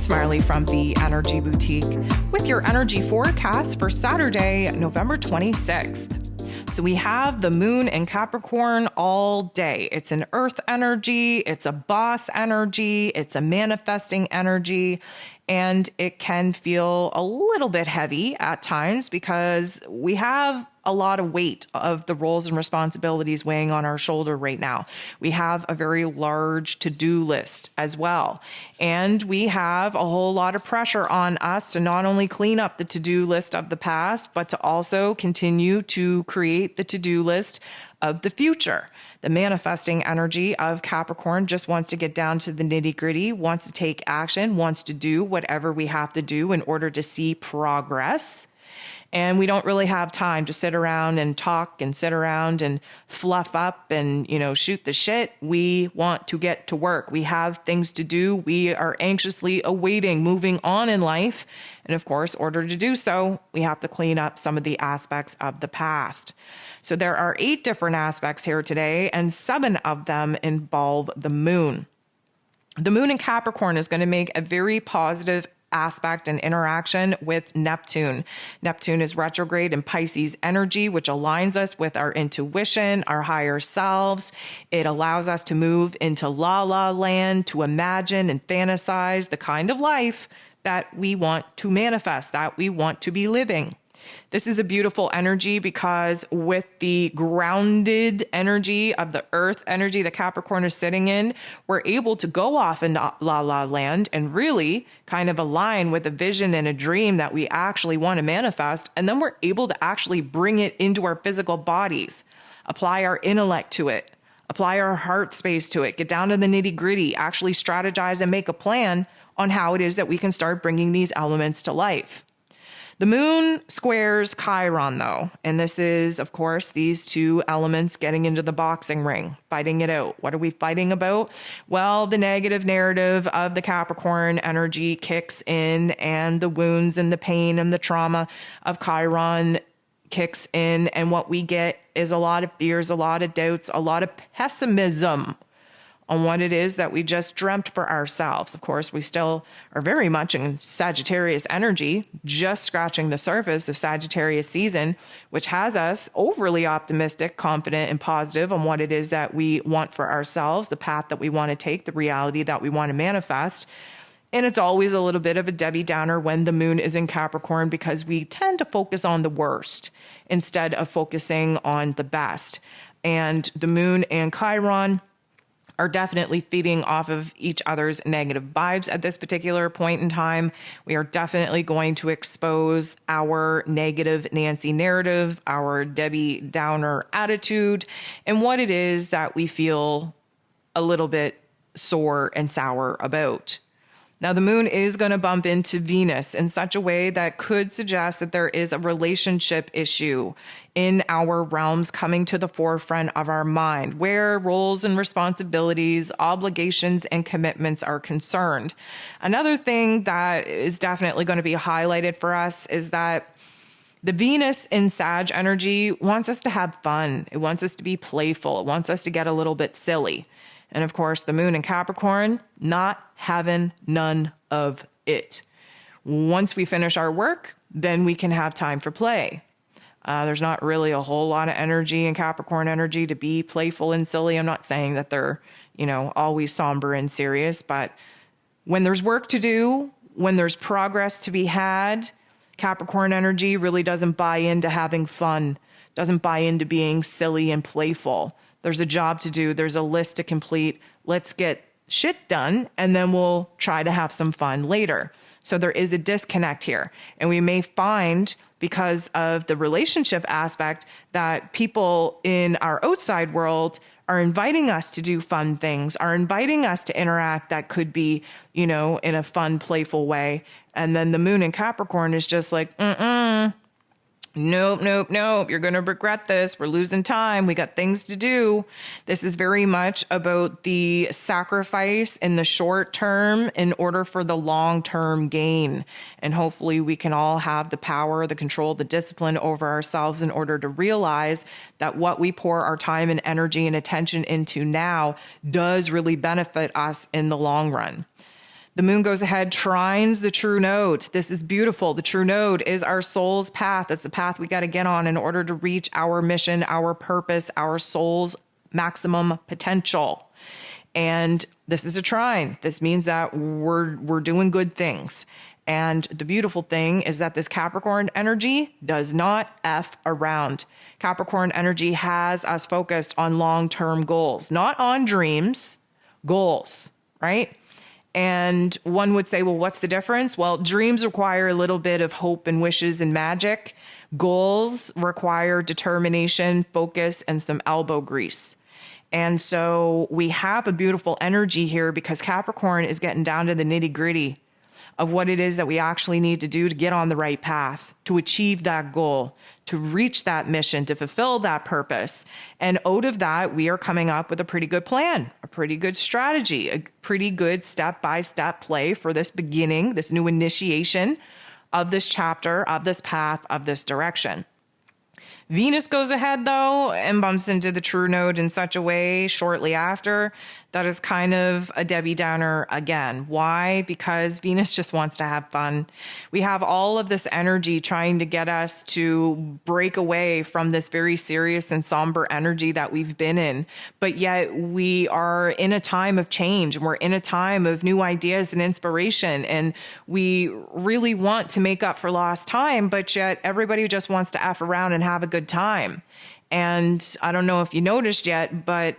It's Marley from the Energy Boutique with your energy forecast for Saturday, November 26th. So we have the moon in Capricorn all day. It's an earth energy, it's a boss energy, it's a manifesting energy, and it can feel a little bit heavy at times because we have a lot of weight of the roles and responsibilities weighing on our shoulder right now. We have a very large to-do list as well. And we have a whole lot of pressure on us to not only clean up the to-do list of the past, but to also continue to create the to-do list of the future. The manifesting energy of Capricorn just wants to get down to the nitty-gritty, wants to take action, wants to do whatever we have to do in order to see progress. And we don't really have time to sit around and talk and sit around and fluff up and, shoot the shit. We want to get to work. We have things to do. We are anxiously awaiting moving on in life. And of course, in order to do so, we have to clean up some of the aspects of the past. So there are 8 different aspects here today, and 7 of them involve the moon. The moon in Capricorn is going to make a very positive aspect and interaction with Neptune. Neptune is retrograde in Pisces energy, which aligns us with our intuition, our higher selves. It allows us to move into la la land, to imagine and fantasize the kind of life that we want to manifest, that we want to be living. This is a beautiful energy because with the grounded energy of the earth energy that Capricorn is sitting in, we're able to go off in la la land and really kind of align with a vision and a dream that we actually want to manifest. And then we're able to actually bring it into our physical bodies, apply our intellect to it, apply our heart space to it, get down to the nitty gritty, actually strategize and make a plan on how it is that we can start bringing these elements to life. The moon squares Chiron, though, and this is, of course, these 2 elements getting into the boxing ring, fighting it out. What are we fighting about? Well, the negative narrative of the Capricorn energy kicks in, and the wounds and the pain and the trauma of Chiron kicks in, and what we get is a lot of fears, a lot of doubts, a lot of pessimism on what it is that we just dreamt for ourselves. Of course, we still are very much in Sagittarius energy, just scratching the surface of Sagittarius season, which has us overly optimistic, confident, and positive on what it is that we want for ourselves, the path that we want to take, the reality that we want to manifest. And it's always a little bit of a Debbie Downer when the moon is in Capricorn because we tend to focus on the worst instead of focusing on the best. And the moon and Chiron are definitely feeding off of each other's negative vibes at this particular point in time. We are definitely going to expose our negative Nancy narrative, our Debbie Downer attitude, and what it is that we feel a little bit sore and sour about. Now, the moon is going to bump into Venus in such a way that could suggest that there is a relationship issue in our realms coming to the forefront of our mind, where roles and responsibilities, obligations, and commitments are concerned. Another thing that is definitely going to be highlighted for us is that the Venus in Sag energy wants us to have fun. It wants us to be playful. It wants us to get a little bit silly. And of course, the moon in Capricorn, not having none of it. Once we finish our work, then we can have time for play. There's not really a whole lot of energy in Capricorn energy to be playful and silly. I'm not saying that they're, always somber and serious, but when there's work to do, when there's progress to be had, Capricorn energy really doesn't buy into having fun, doesn't buy into being silly and playful. There's a job to do. There's a list to complete. Let's get shit done, and then we'll try to have some fun later. So there is a disconnect here. And we may find, because of the relationship aspect, that people in our outside world are inviting us to do fun things, are inviting us to interact that could be, in a fun, playful way. And then the moon in Capricorn is just like, Nope. You're going to regret this. We're losing time. We got things to do. This is very much about the sacrifice in the short term in order for the long-term gain. And hopefully we can all have the power, the control, the discipline over ourselves in order to realize that what we pour our time and energy and attention into now does really benefit us in the long run. The moon goes ahead, trines the true node. This is beautiful. The true node is our soul's path. It's the path we got to get on in order to reach our mission, our purpose, our soul's maximum potential. And this is a trine. This means that we're doing good things. And the beautiful thing is that this Capricorn energy does not F around. Capricorn energy has us focused on long-term goals, not on dreams, goals, right? And one would say, well, what's the difference? Well, dreams require a little bit of hope and wishes and magic. Goals require determination, focus, and some elbow grease. And so we have a beautiful energy here because Capricorn is getting down to the nitty-gritty of what it is that we actually need to do to get on the right path, to achieve that goal, to reach that mission, to fulfill that purpose. And out of that, we are coming up with a pretty good plan, a pretty good strategy, a pretty good step-by-step play for this beginning, this new initiation of this chapter, of this path, of this direction. Venus goes ahead, though, and bumps into the true node in such a way shortly after that is kind of a Debbie Downer again. Why? Because Venus just wants to have fun. We have all of this energy trying to get us to break away from this very serious and somber energy that we've been in. But yet we are in a time of change. We're in a time of new ideas and inspiration. And we really want to make up for lost time, but yet everybody just wants to F around and have a good time. And I don't know if you noticed yet, but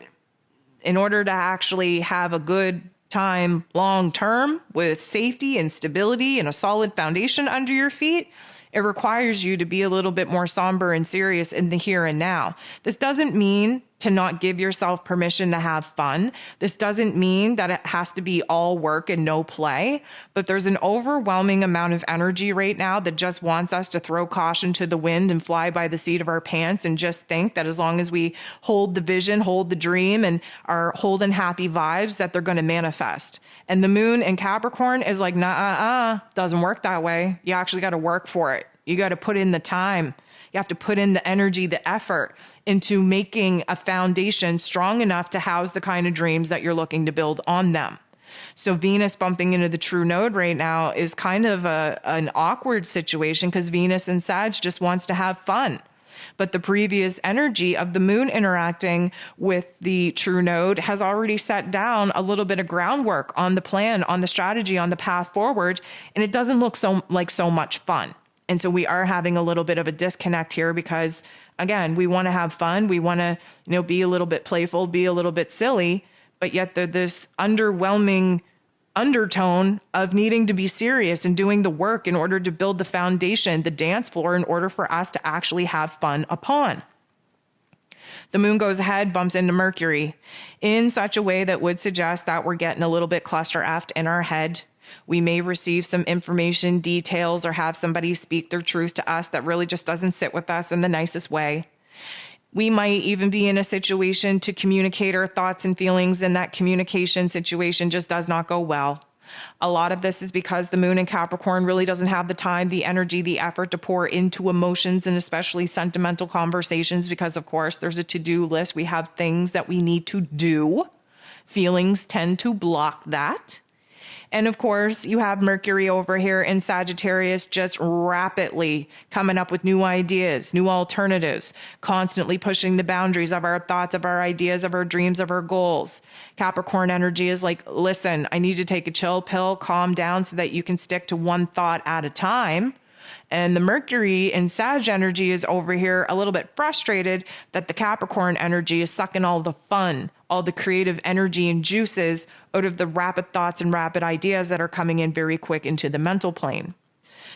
in order to actually have a good time long term with safety and stability and a solid foundation under your feet, it requires you to be a little bit more somber and serious in the here and now. This doesn't mean to not give yourself permission to have fun. This doesn't mean that it has to be all work and no play, but there's an overwhelming amount of energy right now that just wants us to throw caution to the wind and fly by the seat of our pants and just think that as long as we hold the vision, hold the dream, and are holding happy vibes, that they're going to manifest. And the moon in Capricorn is like, doesn't work that way. You actually got to work for it. You got to put in the time. You have to put in the energy, the effort into making a foundation strong enough to house the kind of dreams that you're looking to build on them. So Venus bumping into the true node right now is kind of an awkward situation because Venus in Sag just wants to have fun. But the previous energy of the moon interacting with the true node has already set down a little bit of groundwork on the plan, on the strategy, on the path forward, and it doesn't look so much fun. And so we are having a little bit of a disconnect here because, again, we want to have fun. We want to, be a little bit playful, be a little bit silly, but yet there's this underwhelming undertone of needing to be serious and doing the work in order to build the foundation, the dance floor, in order for us to actually have fun upon. The moon goes ahead, bumps into Mercury in such a way that would suggest that we're getting a little bit cluster-effed in our head. We may receive some information, details, or have somebody speak their truth to us that really just doesn't sit with us in the nicest way. We might even be in a situation to communicate our thoughts and feelings, and that communication situation just does not go well. A lot of this is because the moon in Capricorn really doesn't have the time, the energy, the effort to pour into emotions and especially sentimental conversations because, of course, there's a to-do list. We have things that we need to do. Feelings tend to block that. And of course, you have Mercury over here in Sagittarius just rapidly coming up with new ideas, new alternatives, constantly pushing the boundaries of our thoughts, of our ideas, of our dreams, of our goals. Capricorn energy is like, listen, I need you to take a chill pill, calm down so that you can stick to one thought at a time. And the Mercury in Sag energy is over here a little bit frustrated that the Capricorn energy is sucking all the fun, all the creative energy and juices out of the rapid thoughts and rapid ideas that are coming in very quick into the mental plane.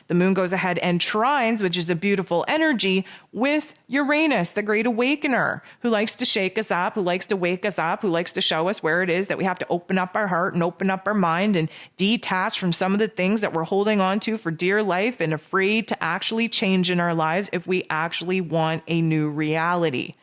The moon goes ahead and trines, which is a beautiful energy, with Uranus, the great awakener, who likes to shake us up, who likes to wake us up, who likes to show us where it is that we have to open up our heart and open up our mind and detach from some of the things that we're holding on to for dear life and afraid to actually change in our lives if we actually want a new reality.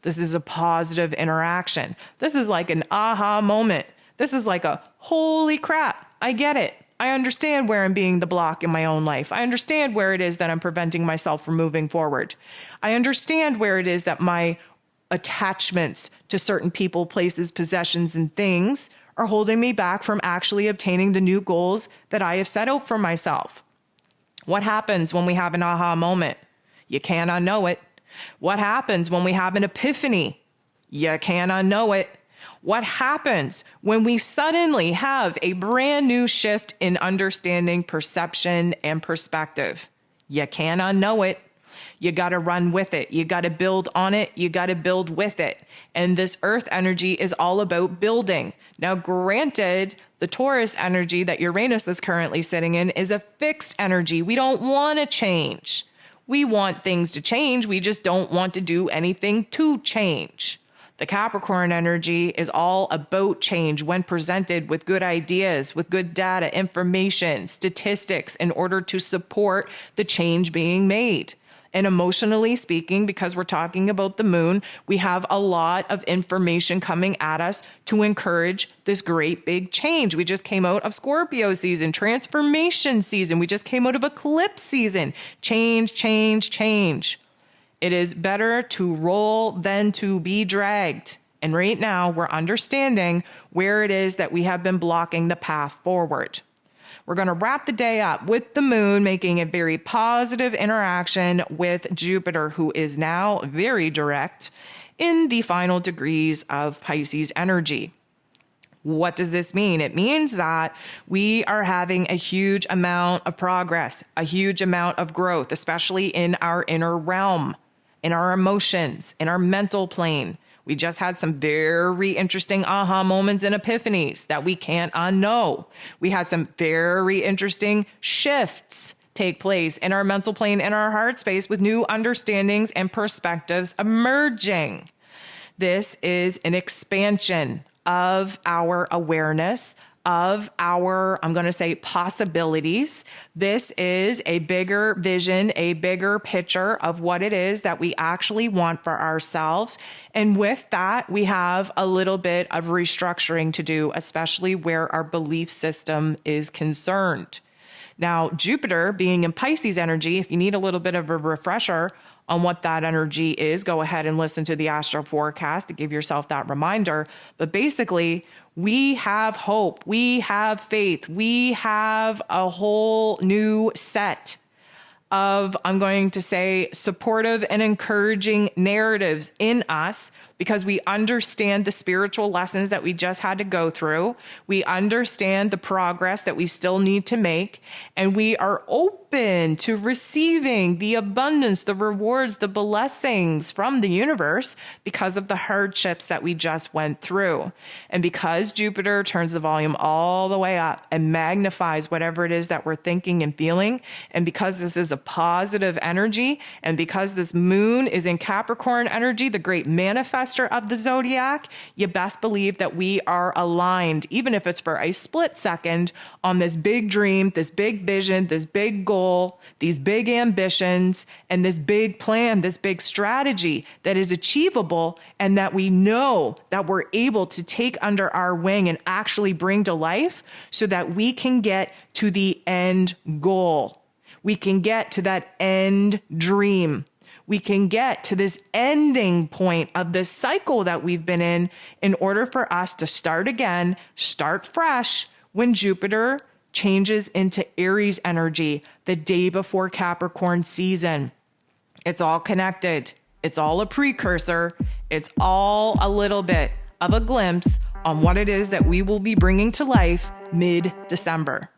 This is a positive interaction. This is like an aha moment. This is like a holy crap, I get it. I understand where I'm being the block in my own life. I understand where it is that I'm preventing myself from moving forward. I understand where it is that my attachments to certain people, places, possessions, and things are holding me back from actually obtaining the new goals that I have set out for myself? What happens when we have an aha moment? You can't unknow it. What happens when we have an epiphany? You can't unknow it. What happens when we suddenly have a brand new shift in understanding, perception, and perspective? You can't unknow it. You got to run with it. You got to build on it. You got to build with it. And this earth energy is all about building. Now, granted, the Taurus energy that Uranus is currently sitting in is a fixed energy. We don't want to change. We want things to change. We just don't want to do anything to change. The Capricorn energy is all about change when presented with good ideas, with good data, information, statistics in order to support the change being made. And emotionally speaking, because we're talking about the moon, we have a lot of information coming at us to encourage this great big change. We just came out of Scorpio season, transformation season. We just came out of eclipse season. Change, change, change. It is better to roll than to be dragged. And right now we're understanding where it is that we have been blocking the path forward. We're going to wrap the day up with the moon making a very positive interaction with Jupiter, who is now very direct in the final degrees of Pisces energy. What does this mean? It means that we are having a huge amount of progress, a huge amount of growth, especially in our inner realm, in our emotions, in our mental plane. We just had some very interesting aha moments and epiphanies that we can't unknow. We had some very interesting shifts take place in our mental plane and our heart space with new understandings and perspectives emerging. This is an expansion of our awareness, of our, I'm going to say, possibilities. This is a bigger vision, a bigger picture of what it is that we actually want for ourselves. And with that, we have a little bit of restructuring to do, especially where our belief system is concerned. Now, Jupiter being in Pisces energy, if you need a little bit of a refresher on what that energy is, go ahead and listen to the astro forecast to give yourself that reminder. But basically, we have hope, we have faith, we have a whole new set of, I'm going to say, supportive and encouraging narratives in us because we understand the spiritual lessons that we just had to go through. We understand the progress that we still need to make, and we are open to receiving the abundance, the rewards, the blessings from the universe because of the hardships that we just went through. And because Jupiter turns the volume all the way up and magnifies whatever it is that we're thinking and feeling, and because this is a positive energy, and because this moon is in Capricorn energy, the great manifester of the zodiac, you best believe that we are aligned, even if it's for a split second, on this big dream, this big vision, this big goal, these big ambitions, and this big plan, this big strategy that is achievable and that we know that we're able to take under our wing and actually bring to life so that we can get to the end goal. We can get to that end dream. We can get to this ending point of this cycle that we've been in order for us to start again, start fresh when Jupiter changes into Aries energy the day before Capricorn season. It's all connected. It's all a precursor. It's all a little bit of a glimpse on what it is that we will be bringing to life mid-December.